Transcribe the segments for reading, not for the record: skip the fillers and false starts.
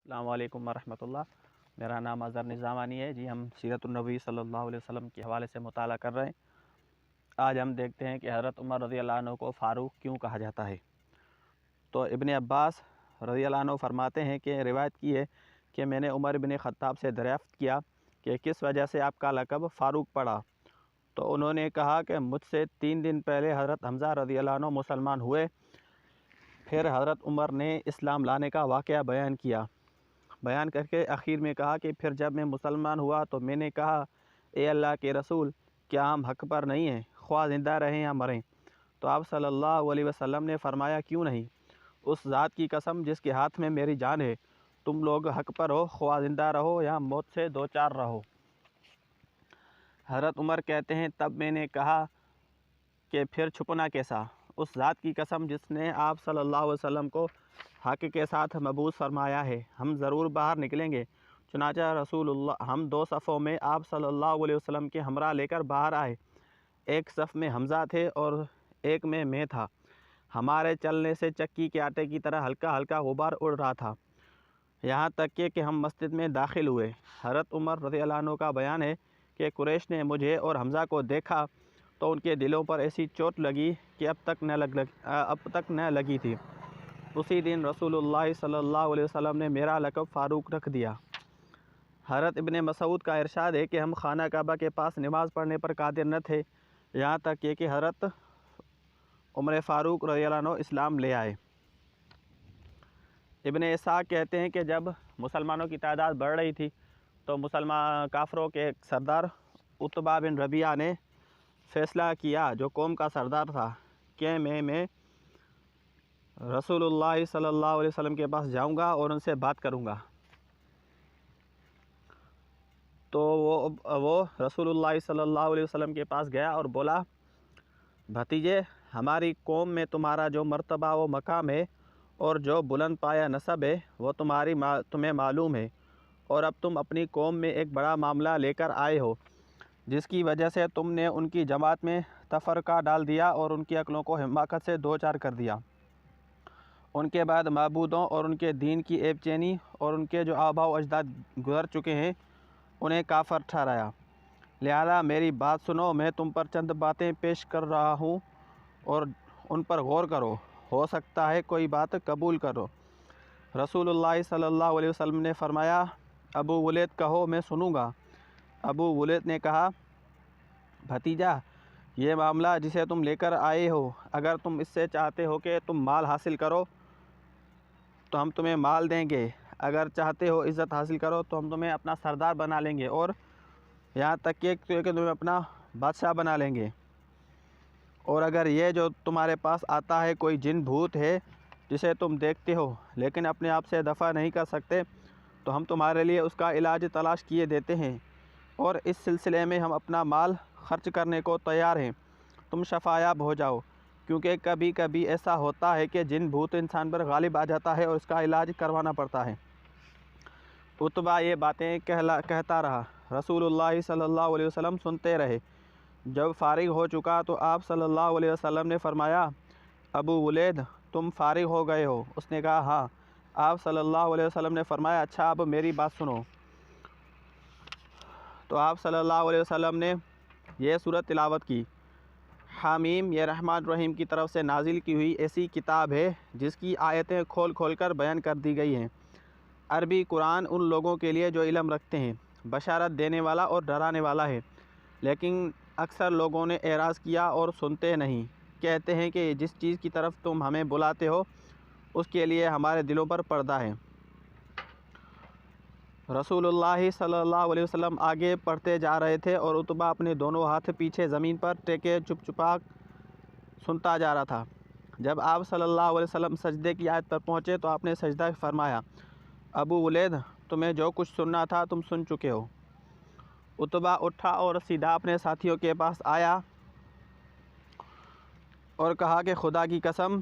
السلام علیکم ورحمۃ اللہ۔ میرا نام اظہر نظامانی ہے۔ ہم سیرت النبی صلی اللہ علیہ وسلم کے حوالے سے مطالعہ کر رہے ہیں۔ آج ہم دیکھتے ہیں کہ حضرت عمر رضی اللہ عنہ کو فاروق کیوں کہا جاتا ہے۔ تو ابن عباس رضی اللہ عنہ فرماتے ہیں کہ روایت کی ہے کہ میں نے عمر بن خطاب سے دریافت کیا کہ کس وجہ سے آپ کا لقب فاروق پڑا، تو انہوں نے کہا کہ مجھ سے 3 دن پہلے حضرت حمزہ رضی اللہ عنہ مسلمان ہوئے۔ پھر حضرت عمر نے اسلام لانے کا واقعہ بیان کر کے آخر میں کہا کہ پھر جب میں مسلمان ہوا تو میں نے کہا، اے اللہ کے رسول، کیا ہم حق پر نہیں ہیں، خواہ زندہ رہیں یا مریں؟ تو آپ صلی اللہ علیہ وسلم نے فرمایا، کیوں نہیں؟ اس ذات کی قسم جس کے ہاتھ میں میری جان ہے، تم لوگ حق پر ہو، خواہ زندہ رہو یا موت سے دوچار رہو۔ حضرت عمر کہتے ہیں، تب میں نے کہا کہ پھر چھپنا کیسا؟ اس ذات کی قسم جس نے آپ صلی اللہ علیہ وسلم کو حق کے ساتھ مبعوث فرمایا ہے، ہم ضرور باہر نکلیں گے۔ چنانچہ ہم 2 صفوں میں آپ صلی اللہ علیہ وسلم کے ہمراہ لے کر باہر آئے۔ ایک صف میں حمزہ تھے اور ایک میں تھا۔ ہمارے چلنے سے چکی کے آٹے کی طرح ہلکا ہلکا غبار اڑ رہا تھا، یہاں تک کہ ہم مسجد میں داخل ہوئے۔ حضرت عمر رضی اللہ عنہ کا بیان ہے کہ قریش نے مجھے اور حمزہ کو دیکھا تو ان کے دلوں پر ایسی چوٹ لگی کہ اب تک نہ لگی تھی۔ اسی دن رسول اللہ صلی اللہ علیہ وسلم نے میرا لقب فاروق رکھ دیا۔ حضرت ابن مسعود کا ارشاد ہے کہ ہم خانہ کعبہ کے پاس نماز پڑھنے پر قادر نہ تھے، یہاں تک کہ حضرت عمر فاروق رضی اللہ عنہ اسلام لے آئے۔ ابن اسحاق کہتے ہیں کہ جب مسلمانوں کی تعداد بڑھ رہی تھی تو کافروں کے سردار عتبہ بن ربیعہ نے فیصلہ کیا، جو قوم کا سردار تھا، کہ میں رسول اللہ صلی اللہ علیہ وسلم کے پاس جاؤں گا اور ان سے بات کروں گا۔ تو وہ رسول اللہ صلی اللہ علیہ وسلم کے پاس گیا اور بولا، بھتیجے، ہماری قوم میں تمہارا جو مرتبہ و مقام ہے اور جو بلند پایہ نسب ہے وہ تمہیں معلوم ہے، اور اب تم اپنی قوم میں ایک بڑا معاملہ لے کر آئے ہو جس کی وجہ سے تم نے ان کی جماعت میں تفرقہ ڈال دیا اور ان کی عقلوں کو حماقت سے دوچار کر دیا۔ ان کے بعد معبودوں اور ان کے دین کی عیب چینی اور ان کے جو آباء و اجداد گزر چکے ہیں انہیں کافر ٹھہرایا۔ لہذا میری بات سنو، میں تم پر چند باتیں پیش کر رہا ہوں اور ان پر غور کرو، ہو سکتا ہے کوئی بات قبول کرو۔ رسول اللہ صلی اللہ علیہ وسلم نے فرمایا، ابو ولید کہو، میں سنوں گا۔ ابو ولید نے کہا، بھتیجا، یہ معاملہ جسے تم لے کر آئے ہو، اگر تم اس سے چاہتے ہو کہ تم مال حاصل کرو تو ہم تمہیں مال دیں گے، اگر چاہتے ہو عزت حاصل کرو تو ہم تمہیں اپنا سردار بنا لیں گے، اور یہاں تک کہ تمہیں اپنا بادشاہ بنا لیں گے، اور اگر یہ جو تمہارے پاس آتا ہے کوئی جن بھوت ہے جسے تم دیکھتے ہو لیکن اپنے آپ سے دفع نہیں کر سکتے، تو ہم تمہارے لیے اس کا علاج تلاش کیے دیتے ہیں، اور اس سلسلے میں ہم اپنا مال خرچ کرنے کو تیار ہیں، تم شفایاب ہو جاؤ، کیونکہ کبھی کبھی ایسا ہوتا ہے کہ جن بھوت انسان پر غالب آ جاتا ہے اور اس کا علاج کروانا پڑتا ہے۔ عتبہ یہ باتیں کہتا رہا، رسول اللہ صلی اللہ علیہ وسلم سنتے رہے۔ جب فارغ ہو چکا تو آپ صلی اللہ علیہ وسلم نے فرمایا، ابو ولید، تم فارغ ہو گئے ہو؟ اس نے کہا، ہاں۔ آپ صلی اللہ علیہ وسلم نے فرمایا، اچھا اب میری بات سنو۔ تو آپ صلی اللہ علیہ وسلم نے یہ سورت تلاوت کی، حامیم، یہ رحمٰن الرحیم کی طرف سے نازل کی ہوئی ایسی کتاب ہے جس کی آیتیں کھول کھول کر بیان کر دی گئی ہیں۔ عربی قرآن ان لوگوں کے لیے جو علم رکھتے ہیں، بشارت دینے والا اور ڈرانے والا ہے، لیکن اکثر لوگوں نے اعراض کیا اور سنتے نہیں، کہتے ہیں کہ جس چیز کی طرف تم ہمیں بلاتے ہو اس کے لیے ہمارے دلوں پر پردہ ہے۔ رسول اللہ صلی اللہ علیہ وسلم آگے پڑھتے جا رہے تھے اور عتبہ اپنے دونوں ہاتھ پیچھے زمین پر ٹیکے چپ چپاک سنتا جا رہا تھا۔ جب آپ صلی اللہ علیہ وسلم سجدے کی آیت پر پہنچے تو آپ نے سجدہ فرمایا۔ ابو ولید، تمہیں جو کچھ سننا تھا تم سن چکے ہو۔ عتبہ اٹھا اور سیدھا اپنے ساتھیوں کے پاس آیا اور کہا کہ خدا کی قسم،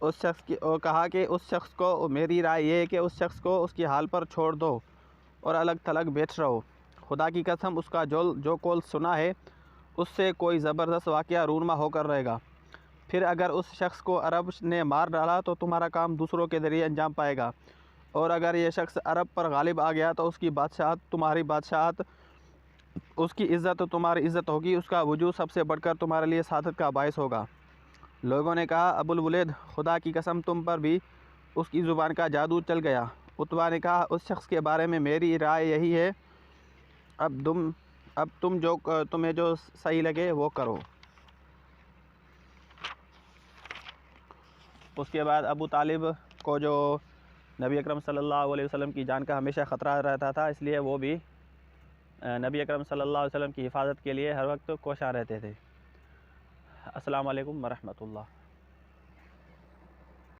اس شخص کو میری رائے یہ ہے کہ اس شخص کو اس کی حال پر چھوڑ دو اور الگ تھلگ بیٹھ رہو۔ خدا کی قسم، اس کا جو قول سنا ہے اس سے کوئی زبردست واقعہ رونما ہو کر رہے گا۔ پھر اگر اس شخص کو عرب نے مار ڈالا تو تمہارا کام دوسروں کے ذریعے انجام پائے گا، اور اگر یہ شخص عرب پر غالب آ گیا تو اس کی بادشاہت تمہاری بادشاہت، اس کی عزت تمہاری عزت ہوگی، اس کا وجود سب سے بڑھ کر تمہارے لیے سعادت کا باعث ہوگا۔ لوگوں نے کہا ابو الولید، خدا کی قسم تم پر بھی اس کی زبان کا جادو چل گیا۔ عتبہ نے کہا اس شخص کے بارے میں میری رائے یہی ہے، اب تمہیں جو صحیح لگے وہ کرو۔ اس کے بعد ابو طالب کو جو نبی اکرم صلی اللہ علیہ وسلم کی جان کا ہمیشہ خطرہ رہتا تھا، اس لیے وہ بھی نبی اکرم صلی اللہ علیہ وسلم کی حفاظت کے لیے ہر وقت کوشاں رہتے تھے۔ السلام علیکم ورحمۃ اللہ۔